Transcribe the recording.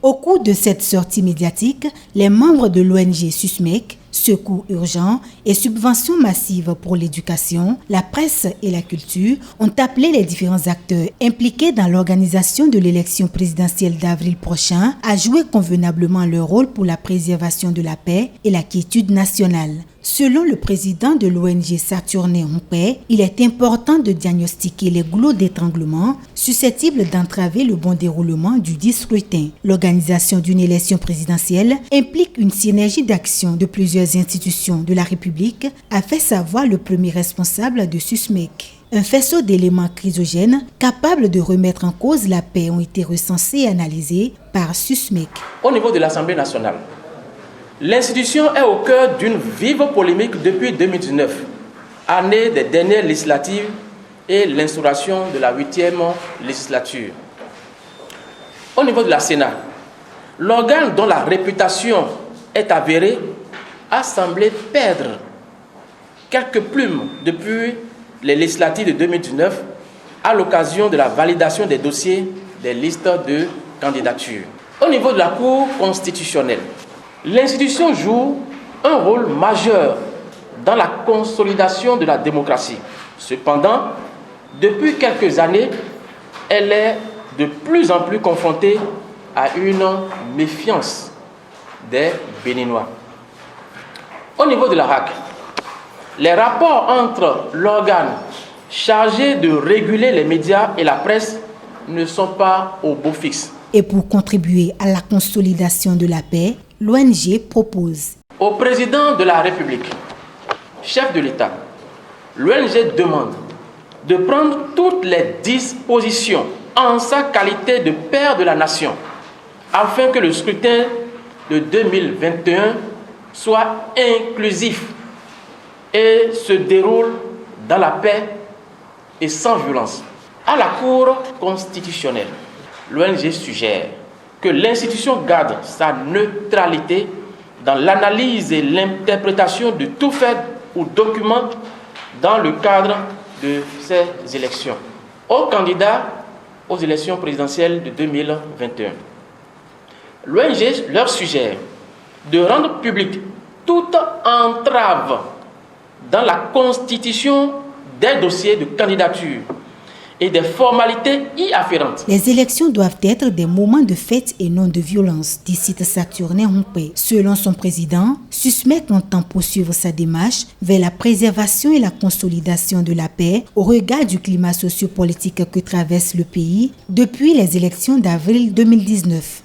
Au cours de cette sortie médiatique, les membres de l'ONG SUSMEC, Secours urgent et subventions massives pour l'éducation, la presse et la culture, ont appelé les différents acteurs impliqués dans l'organisation de l'élection présidentielle d'avril prochain à jouer convenablement leur rôle pour la préservation de la paix et la quiétude nationale. Selon le président de l'ONG Saturnin Humpé, il est important de diagnostiquer les goulots d'étranglement susceptibles d'entraver le bon déroulement du dit scrutin. L'organisation d'une élection présidentielle implique une synergie d'action de plusieurs institutions de la République, a fait savoir le premier responsable de SUSMEC. Un faisceau d'éléments chrysogènes capables de remettre en cause la paix ont été recensés et analysés par SUSMEC. Au niveau de l'Assemblée nationale, l'institution est au cœur d'une vive polémique depuis 2019, année des dernières législatives et l'instauration de la 8e législature. Au niveau de la Sénat, l'organe dont la réputation est avérée a semblé perdre quelques plumes depuis les législatives de 2019 à l'occasion de la validation des dossiers des listes de candidature. Au niveau de la Cour constitutionnelle, l'institution joue un rôle majeur dans la consolidation de la démocratie. Cependant, depuis quelques années, elle est de plus en plus confrontée à une méfiance des Béninois. Au niveau de la RAC, les rapports entre l'organe chargé de réguler les médias et la presse ne sont pas au beau fixe. Et pour contribuer à la consolidation de la paix, l'ONG propose au président de la République, chef de l'État, l'ONG demande de prendre toutes les dispositions en sa qualité de père de la nation afin que le scrutin de 2021 soit inclusif et se déroule dans la paix et sans violence. À la Cour constitutionnelle, l'ONG suggère que l'institution garde sa neutralité dans l'analyse et l'interprétation de tout fait ou document dans le cadre de ces élections. Aux candidats aux élections présidentielles de 2021, l'ONG leur suggère de rendre publique toute entrave dans la constitution des dossiers de candidature et des formalités y afférentes. Les élections doivent être des moments de fête et non de violence, dit Saturnin Humpé. Selon son président, SUSMEC entend poursuivre sa démarche vers la préservation et la consolidation de la paix au regard du climat sociopolitique que traverse le pays depuis les élections d'avril 2019.